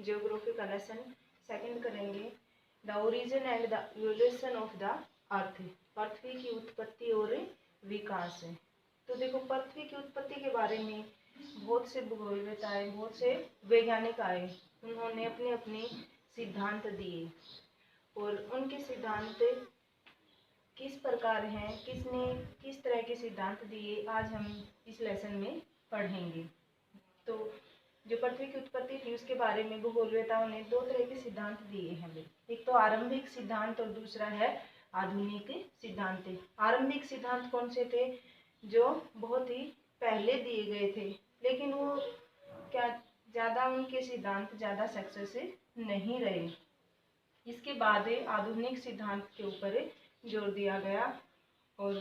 Geography का lesson second करेंगे, the origin and the evolution of the earth, पृथ्वी की उत्पत्ति और विकास है। तो देखो, पृथ्वी की उत्पत्ति के बारे में बहुत से भूगोलविद आए, बहुत से वैज्ञानिक आए, उन्होंने अपने अपने सिद्धांत दिए और उनके सिद्धांत किस प्रकार हैं, किसने किस तरह के सिद्धांत दिए, आज हम इस लेसन में पढ़ेंगे। तो जो पृथ्वी की उत्पत्ति थी उसके बारे में भूगोलवेताओं ने दो तरह के सिद्धांत दिए हैं। एक तो आरंभिक सिद्धांत और दूसरा है आधुनिक सिद्धांत। आरंभिक सिद्धांत कौन से थे? जो बहुत ही पहले दिए गए थे, लेकिन वो क्या ज़्यादा उनके सिद्धांत ज़्यादा सक्सेस नहीं रहे। इसके बाद आधुनिक सिद्धांत के ऊपर जोर दिया गया और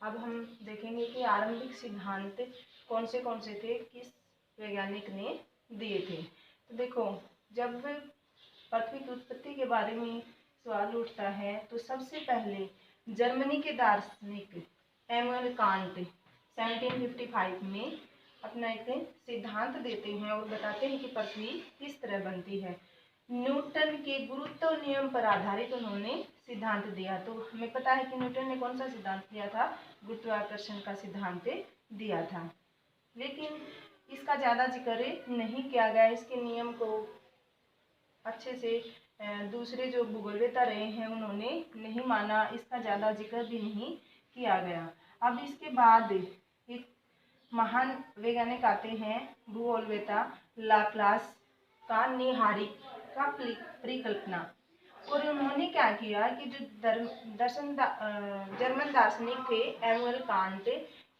अब हम देखेंगे कि आरंभिक सिद्धांत कौन से थे, किस वैज्ञानिक ने दिए थे। तो देखो, जब पृथ्वी की उत्पत्ति के बारे में सवाल उठता है तो सबसे पहले जर्मनी के दार्शनिक इमैनुएल कांट 1755 में अपना एक सिद्धांत देते हैं और बताते हैं कि पृथ्वी किस तरह बनती है। न्यूटन के गुरुत्व नियम पर आधारित उन्होंने सिद्धांत दिया। तो हमें पता है कि न्यूटन ने कौन सा सिद्धांत दिया था? गुरुत्वाकर्षण का सिद्धांत दिया था, लेकिन इसका ज़्यादा जिक्र नहीं किया गया। इसके नियम को अच्छे से दूसरे जो भूगोलवेता रहे हैं उन्होंने नहीं माना, इसका ज़्यादा जिक्र भी नहीं किया गया। अब इसके बाद एक महान वैज्ञानिक आते हैं, भूगोलवेता लाप्लास का निहारिक का परिकल्पना। और उन्होंने क्या किया कि जो जर्मन दार्शनिक थे इमैनुएल कांट,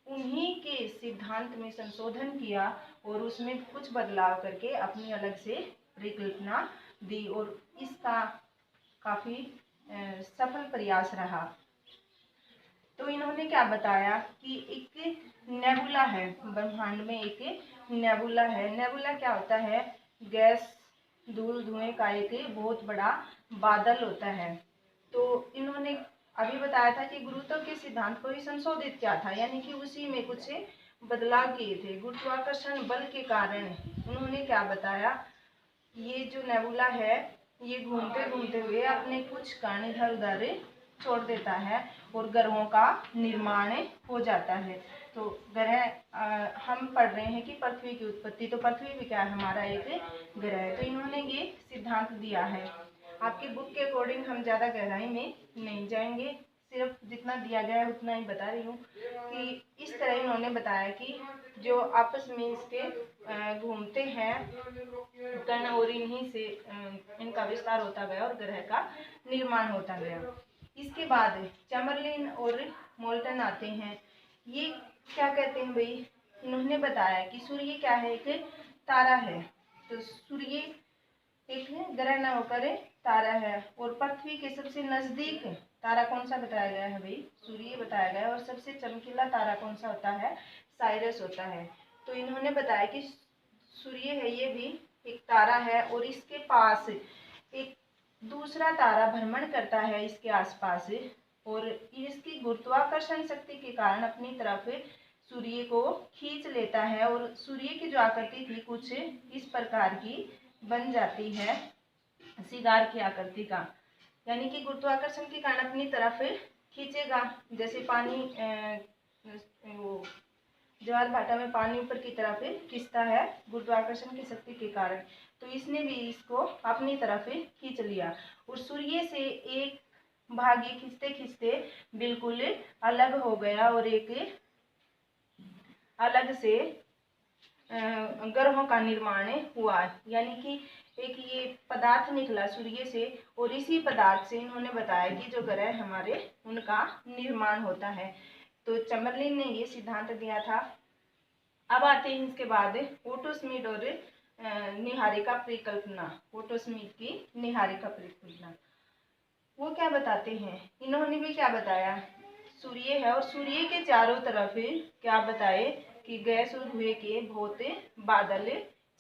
उन्हीं के सिद्धांत में संशोधन किया और उसमें कुछ बदलाव करके अपनी अलग से परिकल्पना दी और इसका काफ़ी सफल प्रयास रहा। तो इन्होंने क्या बताया कि एक नेबुला है, ब्रह्मांड में एक नेबुला है। नेबुला क्या होता है? गैस, धूल, धुएं का एक बहुत बड़ा बादल होता है। तो इन्होंने अभी बताया था कि गुरुत्व के सिद्धांत को ही संशोधित किया था, यानी कि उसी में कुछ बदलाव किए थे। गुरुत्वाकर्षण बल के कारण उन्होंने क्या बताया, ये जो नेबुला है ये घूमते घूमते हुए अपने कुछ कण इधर उधर छोड़ देता है और ग्रहों का निर्माण हो जाता है। तो ग्रह हम पढ़ रहे हैं कि पृथ्वी की उत्पत्ति, तो पृथ्वी भी क्या है? हमारा एक ग्रह है। तो इन्होंने ये सिद्धांत दिया है। आपकी बुक के अकॉर्डिंग हम ज़्यादा गहराई में नहीं जाएंगे, सिर्फ जितना दिया गया है उतना ही बता रही हूँ कि इस तरह इन्होंने बताया कि जो आपस में इसके घूमते हैं कण और इन्हीं से इनका विस्तार होता गया और ग्रह का निर्माण होता गया। इसके बाद चैम्बरलिन और मोल्टन आते हैं। ये क्या कहते हैं भाई? इन्होंने बताया कि सूर्य क्या है? एक तारा है। तो सूर्य एक ग्रह न होकर तारा है और पृथ्वी के सबसे नजदीक तारा कौन सा बताया गया है भाई? सूर्य बताया गया है। और सबसे चमकीला तारा कौन सा होता है? साइरस होता है। तो इन्होंने बताया कि सूर्य है ये भी एक तारा है और इसके पास एक दूसरा तारा भ्रमण करता है इसके आसपास और इसकी गुरुत्वाकर्षण शक्ति के कारण अपनी तरफ सूर्य को खींच लेता है और सूर्य की जो आकृति थी कुछ इस प्रकार की बन जाती है, सिगार की आकृति का, यानी कि गुरुत्वाकर्षण के कारण अपनी तरफ खींचेगा। जैसे पानी वो ज्वार भाटा में पानी ऊपर की तरफ खींचता है गुरुत्वाकर्षण की शक्ति के कारण, तो इसने भी इसको अपनी तरफ खींच लिया और सूर्य से एक भाग ये खींचते खींचते बिल्कुल अलग हो गया और एक अलग से ग्रहों का निर्माण हुआ, यानी कि एक ये पदार्थ निकला सूर्य से और इसी पदार्थ से इन्होंने बताया कि जो ग्रह हमारे उनका निर्माण होता है। तो चैम्बरलिन ने ये सिद्धांत दिया था। अब आते हैं इसके बाद ओटो स्मिथ और निहारिका परिकल्पना। ओटो स्मिथ की निहारिका परिकल्पना, वो क्या बताते हैं? इन्होंने भी क्या बताया? सूर्य है और सूर्य के चारों तरफ क्या बताए कि गैस और धुएं के बहुत बादल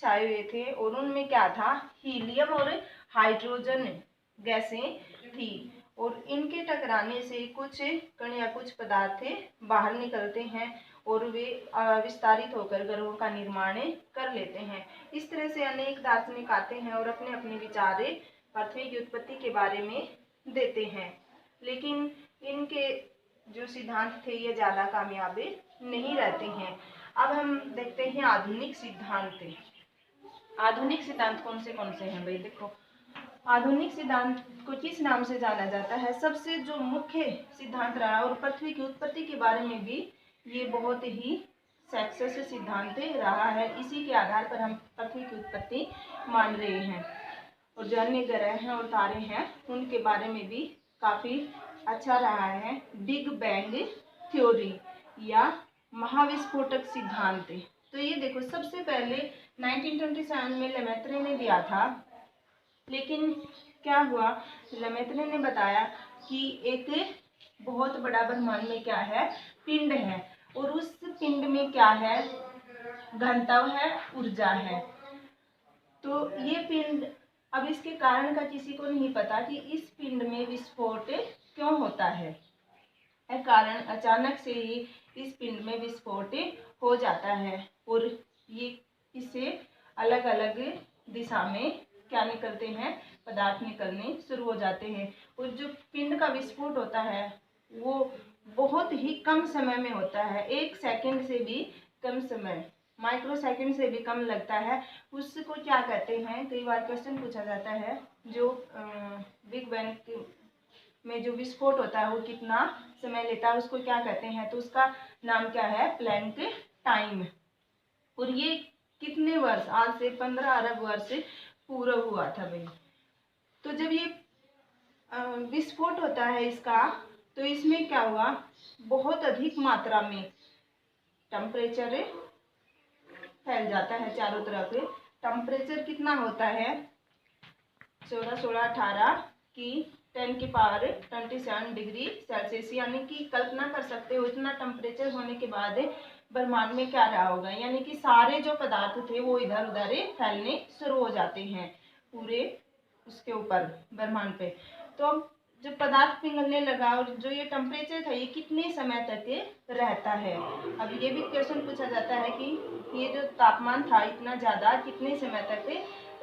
छाए हुए थे और उनमें क्या था? हीलियम और हाइड्रोजन गैसें थी और इनके टकराने से कुछ कण या कुछ पदार्थ बाहर निकलते हैं और वे विस्तारित होकर ग्रहों का निर्माण कर लेते हैं। इस तरह से अनेक दार्शनिक आते हैं और अपने अपने विचार पृथ्वी की उत्पत्ति के बारे में देते हैं, लेकिन इनके जो सिद्धांत थे ये ज़्यादा कामयाब नहीं रहते हैं। अब हम देखते हैं आधुनिक सिद्धांत। आधुनिक सिद्धांत कौन से हैं भाई? देखो, आधुनिक सिद्धांत को किस नाम से जाना जाता है? सबसे जो मुख्य सिद्धांत रहा और पृथ्वी की उत्पत्ति के बारे में भी ये बहुत ही सक्सेस सिद्धांत रहा है। इसी के आधार पर हम पृथ्वी की उत्पत्ति मान रहे हैं और जो अन्य ग्रह हैं और तारे हैं उनके बारे में भी काफी अच्छा रहा है। बिग बैंग थ्योरी या महाविस्फोटक सिद्धांत। तो ये देखो, सबसे पहले 1927 में लेमेत्रे ने दिया था, लेकिन क्या हुआ, लेमेत्रे ने बताया कि एक बहुत बड़ा ब्रह्मांड में क्या है, पिंड है, और उस पिंड में क्या है, घनत्व है, ऊर्जा है। तो ये पिंड, अब इसके कारण का किसी को नहीं पता कि इस पिंड में विस्फोट क्यों होता है। कारण अचानक से ही इस पिंड में विस्फोट हो जाता है और ये इससे अलग अलग दिशा में क्या निकलते हैं, पदार्थ निकलने शुरू हो जाते हैं। और जो पिंड का विस्फोट होता है वो बहुत ही कम समय में होता है, 1 सेकंड से भी कम समय, माइक्रो सेकंड से भी कम लगता है। उसको क्या कहते हैं, कई बार क्वेश्चन पूछा जाता है, जो बिग बैंग में जो विस्फोट होता है वो कितना समय लेता है, उसको क्या कहते हैं, तो उसका नाम क्या है, प्लैंक टाइम। और ये कितने वर्ष, आज से 15 अरब वर्ष पूरा हुआ था भाई। तो जब ये विस्फोट होता है इसका, तो इसमें क्या हुआ, बहुत अधिक मात्रा में टेम्परेचर फैल जाता है चारों तरफ। टेम्परेचर कितना होता है, 1618 की 10 की पावर 27 डिग्री सेल्सियस, यानी कि कल्पना कर सकते हो इतना टेम्परेचर होने के बाद ब्रह्मांड में क्या रहा होगा, यानी कि सारे जो पदार्थ थे वो इधर उधर फैलने शुरू हो जाते हैं पूरे उसके ऊपर, ब्रह्मांड पे। तो जब पदार्थ पिघलने लगा और जो ये टेम्परेचर था ये कितने समय तक रहता है। अब ये भी क्वेश्चन पूछा जाता है कि ये जो तापमान था इतना ज़्यादा कितने समय तक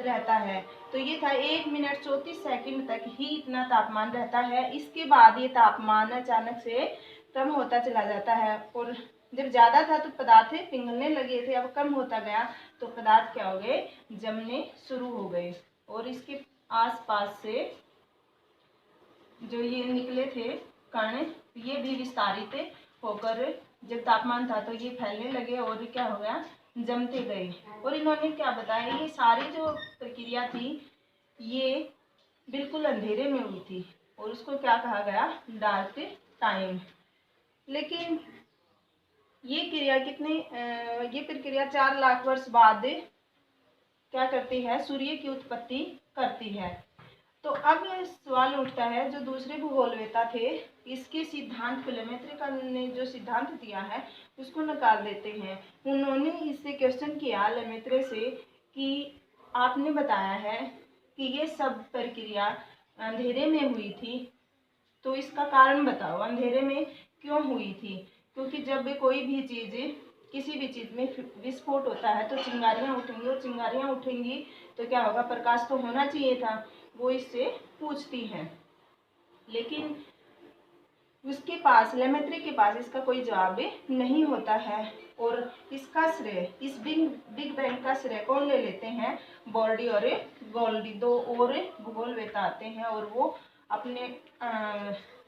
रहता है, तो ये था 1 मिनट 34 सेकंड तक ही इतना तापमान रहता है। इसके बाद ये तापमान अचानक से कम होता चला जाता है, और जब ज़्यादा था तो पदार्थ पिघलने लगे थे, अब कम होता गया तो पदार्थ क्या हो गए, जमने शुरू हो गए। और इसके आसपास से जो ये निकले थे कण, ये भी विस्तारित होकर जब तापमान था तो ये फैलने लगे और क्या हो गया, जमते गए। और इन्होंने क्या बताया, ये सारी जो प्रक्रिया थी ये बिल्कुल अंधेरे में हुई थी और उसको क्या कहा गया, डार्क टाइम। लेकिन ये क्रिया ये प्रक्रिया 4 लाख वर्ष बाद क्या करती है, सूर्य की उत्पत्ति करती है। तो अब सवाल उठता है, जो दूसरे भूगोलवेता थे इसके सिद्धांत, लेमेत्रे ने जो सिद्धांत दिया है उसको नकार देते हैं। उन्होंने इससे क्वेश्चन किया लेमेत्रे से कि आपने बताया है कि ये सब प्रक्रिया अंधेरे में हुई थी, तो इसका कारण बताओ, अंधेरे में क्यों हुई थी। क्योंकि जब भी कोई भी चीज़, किसी भी चीज़ में विस्फोट होता है तो चिंगारियाँ उठेंगी, और चिंगारियाँ उठेंगी तो क्या होगा, प्रकाश तो होना चाहिए था, वो इससे पूछती हैं। लेकिन उसके पास, लेमेत्रे के पास इसका कोई जवाब नहीं होता है। और इसका श्रेय, इस बिग बैंग का श्रेय कौन ले लेते हैं, बॉर्डी और गोल्डी, 2 और भूगोलवेता आते हैं, और वो अपने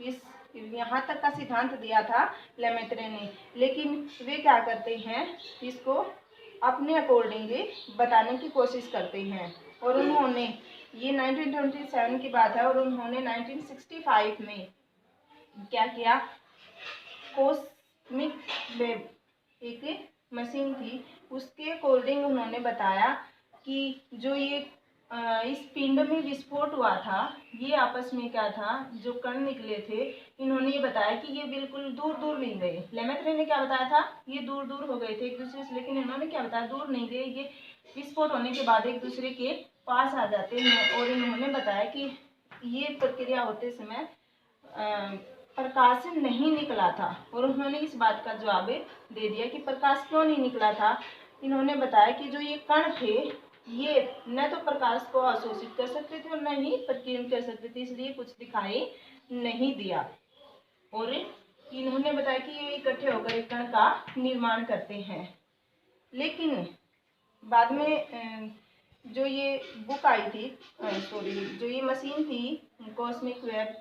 इस यहाँ तक का सिद्धांत दिया था लेमेत्रे ने, लेकिन वे क्या करते हैं, इसको अपने अकॉर्डिंग बताने की कोशिश करते हैं। और उन्होंने, ये 1927 की बात है, और उन्होंने 1965 में क्या किया, कॉस्मिक वेव एक मशीन थी, उसके अकॉर्डिंग उन्होंने बताया कि जो ये इस पिंड में विस्फोट हुआ था, ये आपस में क्या था, जो कण निकले थे, इन्होंने ये बताया कि ये बिल्कुल दूर दूर नहीं गए। लेमेत्रे ने क्या बताया था, ये दूर दूर हो गए थे एक दूसरे से, लेकिन इन्होंने क्या बताया, दूर नहीं गए, ये विस्फोट होने के बाद एक दूसरे के पास आ जाते हैं। और इन्होंने बताया कि ये प्रक्रिया होते समय प्रकाश नहीं निकला था। और उन्होंने इस बात का जवाब दे दिया कि प्रकाश क्यों नहीं निकला था। इन्होंने बताया कि जो ये कण थे ये न तो प्रकाश को अवशोषित कर सकते थे और न ही प्रतिबिंबित कर सकते थे, इसलिए कुछ दिखाई नहीं दिया। और इन्होंने बताया कि ये इकट्ठे होकर एक कण का निर्माण करते हैं। लेकिन बाद में जो ये बुक आई थी, जो ये मशीन थी कॉस्मिक वेब,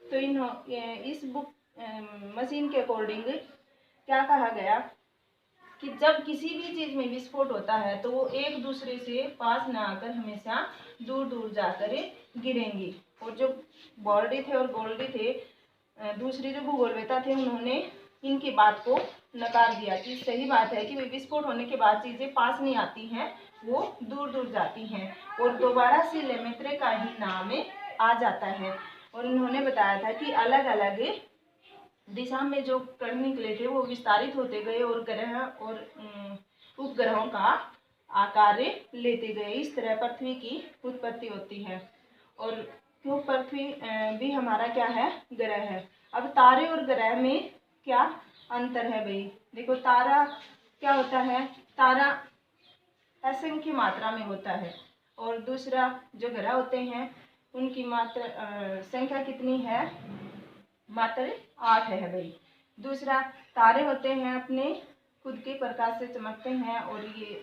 तो इस बुक मशीन के अकॉर्डिंग क्या कहा गया कि जब किसी भी चीज़ में विस्फोट होता है तो वो एक दूसरे से पास न आकर हमेशा दूर दूर जाकर गिरेंगी। और जो बॉर्डी थे और गोल्डी थे, दूसरे जो भूगोलवेता थे, उन्होंने इनकी बात को नकार दिया कि सही बात है कि विस्फोट होने के बाद चीज़ें पास नहीं आती हैं, वो दूर दूर जाती हैं और दोबारा से लेमेत्रे का ही नाम आ जाता है। और इन्होंने बताया था कि अलग अलग दिशा में जो कण निकले थे वो विस्तारित होते गए और ग्रह और उपग्रहों का आकार लेते गए। इस तरह पृथ्वी की उत्पत्ति होती है। और क्यों पृथ्वी भी हमारा क्या है, ग्रह है। अब तारे और ग्रह में क्या अंतर है भाई? देखो, तारा क्या होता है, तारा असंख्य मात्रा में होता है और दूसरा जो ग्रह होते हैं उनकी मात्रा संख्या कितनी है, मात्र 8 है भाई। दूसरा, तारे होते हैं अपने खुद के प्रकाश से चमकते हैं और ये